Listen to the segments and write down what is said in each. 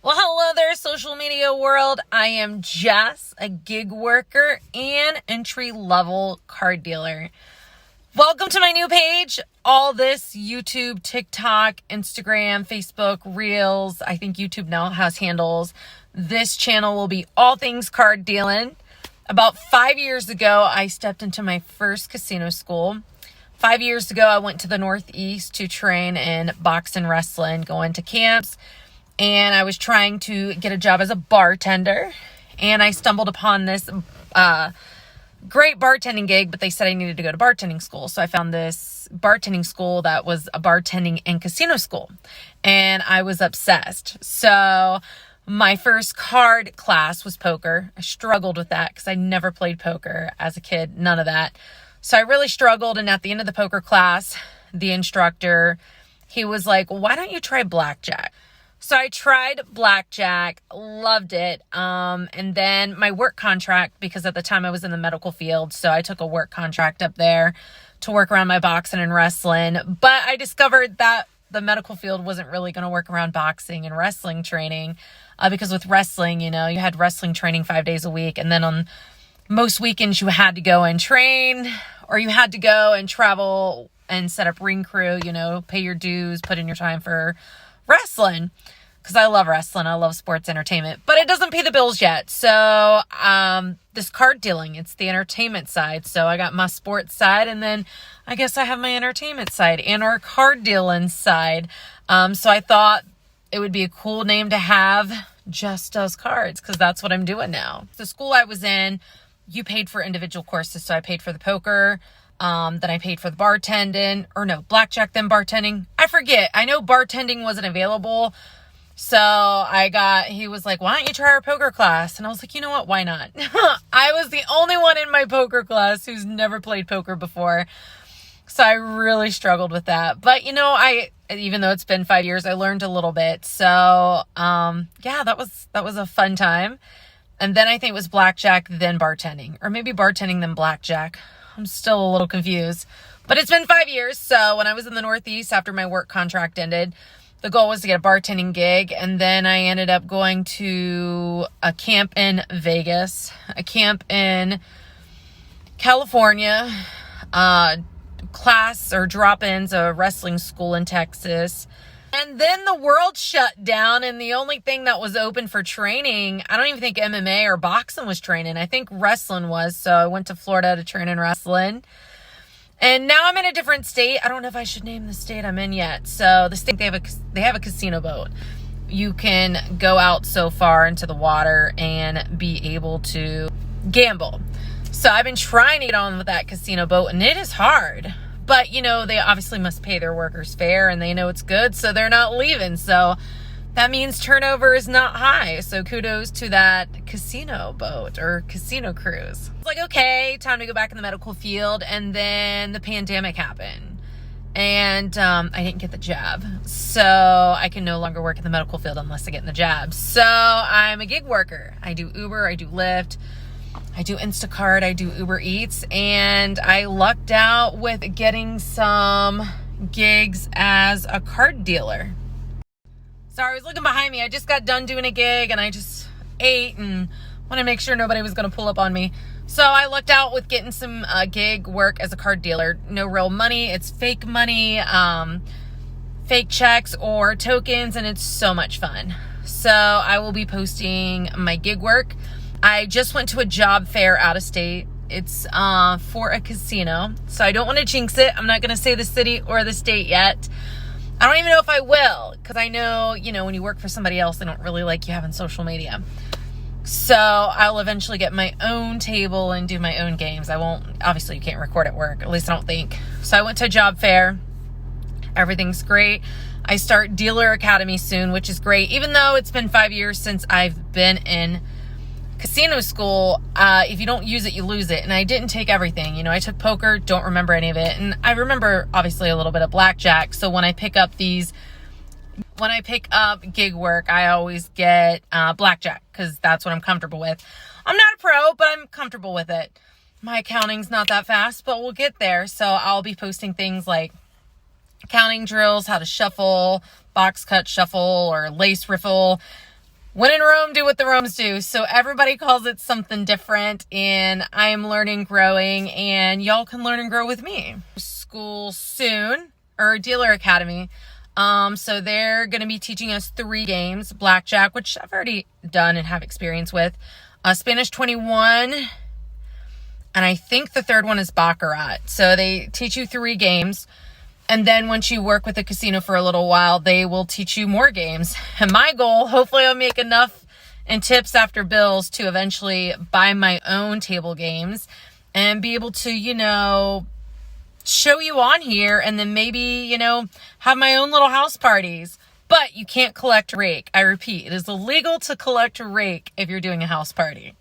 Well, hello there, social media world. I am Jess, a gig worker and entry-level card dealer. Welcome to my new page. All this YouTube, TikTok, Instagram, Facebook, Reels. I think YouTube now has handles. This channel will be all things card dealing. About 5 years ago, I stepped into my first casino school. 5 years ago, I went to the Northeast to train in boxing, wrestling, going to camps. And I was trying to get a job as a bartender, and I stumbled upon this great bartending gig, but they said I needed to go to bartending school. So I found this bartending school that was a bartending and casino school, and I was obsessed. So my first card class was poker. I struggled with that because I never played poker as a kid, none of that. So I really struggled, and at the end of the poker class, the instructor, he was like, "Why don't you try blackjack?" So I tried blackjack, loved it. And then my work contract, because at the time I was in the medical field, so I took a work contract up there to work around my boxing and wrestling. But I discovered that the medical field wasn't really going to work around boxing and wrestling training, because with wrestling, you had wrestling training 5 days a week. And then on most weekends you had to go and train, or you had to go and travel and set up ring crew, pay your dues, put in your time for wrestling, because I love wrestling. I love sports entertainment, but it doesn't pay the bills yet. So this card dealing, it's the entertainment side. So I got my sports side, and then I guess I have my entertainment side and our card dealing side. So I thought it would be a cool name to have, Just Does Cards, because that's what I'm doing now. The school I was in, you paid for individual courses. So I paid for the poker, then I paid for the bartending, or no, blackjack, then bartending. I forget. I know bartending wasn't available. So he was like, "Why don't you try our poker class?" And I was like, you know what? Why not? I was the only one in my poker class who's never played poker before. So I really struggled with that. But even though it's been 5 years, I learned a little bit. So, that was a fun time. And then I think it was blackjack, then bartending, or maybe bartending, then blackjack. I'm still a little confused, but it's been 5 years. So when I was in the Northeast after my work contract ended, the goal was to get a bartending gig. And then I ended up going to a camp in Vegas, a camp in California, class or drop-ins, a wrestling school in Texas. And then the world shut down, and the only thing that was open for training, I don't even think MMA or boxing was training. I think wrestling was. So I went to Florida to train in wrestling. And now I'm in a different state. I don't know if I should name the state I'm in yet. So the state, they have a casino boat. You can go out so far into the water and be able to gamble. So I've been trying to get on with that casino boat, and it is hard. But, they obviously must pay their workers fair, and they know it's good, so they're not leaving. So that means turnover is not high. So kudos to that casino boat or casino cruise. It's like, okay, time to go back in the medical field. And then the pandemic happened, and I didn't get the jab. So I can no longer work in the medical field unless I get in the jab. So I'm a gig worker. I do Uber, I do Lyft, I do Instacart, I do Uber Eats, and I lucked out with getting some gigs as a card dealer. Sorry, I was looking behind me. I just got done doing a gig, and I just ate and wanted to make sure nobody was going to pull up on me. So I lucked out with getting some gig work as a card dealer. No real money. It's fake money, fake checks or tokens, and it's so much fun. So I will be posting my gig work. I just went to a job fair out of state. It's for a casino. So I don't want to jinx it. I'm not going to say the city or the state yet. I don't even know if I will, because I know, when you work for somebody else, they don't really like you having social media. So I'll eventually get my own table and do my own games. Obviously you can't record at work, at least I don't think. So I went to a job fair. Everything's great. I start Dealer Academy soon, which is great. Even though it's been 5 years since I've been in casino school, if you don't use it, you lose it. And I didn't take everything. I took poker, don't remember any of it. And I remember obviously a little bit of blackjack. So when I pick up gig work, I always get blackjack, because that's what I'm comfortable with. I'm not a pro, but I'm comfortable with it. My accounting's not that fast, but we'll get there. So I'll be posting things like counting drills, how to shuffle, box cut shuffle, or lace riffle, when in Rome, do what the Romans do. So everybody calls it something different, and I am learning, growing, and y'all can learn and grow with me. School soon, or Dealer Academy. So they're going to be teaching us 3 games: blackjack, which I've already done and have experience with, Spanish 21, and I think the third one is baccarat. So they teach you 3 games. And then once you work with the casino for a little while, they will teach you more games. And my goal, hopefully I'll make enough in tips after bills to eventually buy my own table games and be able to, show you on here, and then maybe, have my own little house parties. But you can't collect rake. I repeat, it is illegal to collect rake if you're doing a house party.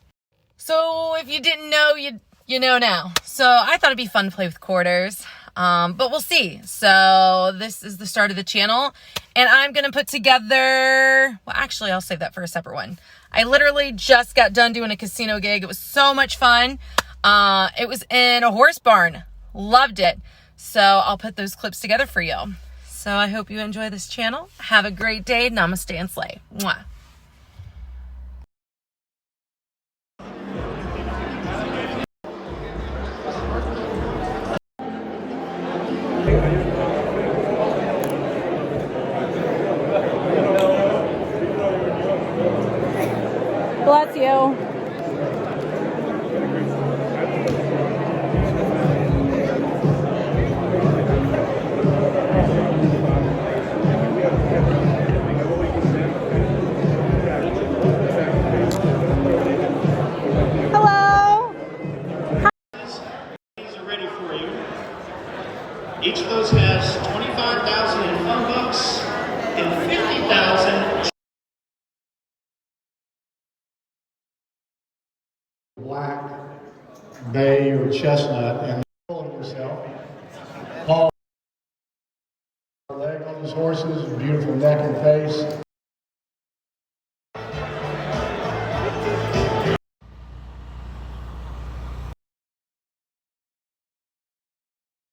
So if you didn't know, you know now. So I thought it'd be fun to play with quarters. But we'll see. So this is the start of the channel, and I'm going to put together, well, actually, I'll save that for a separate one. I literally just got done doing a casino gig. It was so much fun. It was in a horse barn. Loved it. So I'll put those clips together for you. So I hope you enjoy this channel. Have a great day. Namaste and slay. Mwah. Bless you. Hello. These are ready for you. Each of those has 25,000 in fun bucks and 50,000. Black, bay, or chestnut, and yourself. Paul, leg on his horses, beautiful neck and face.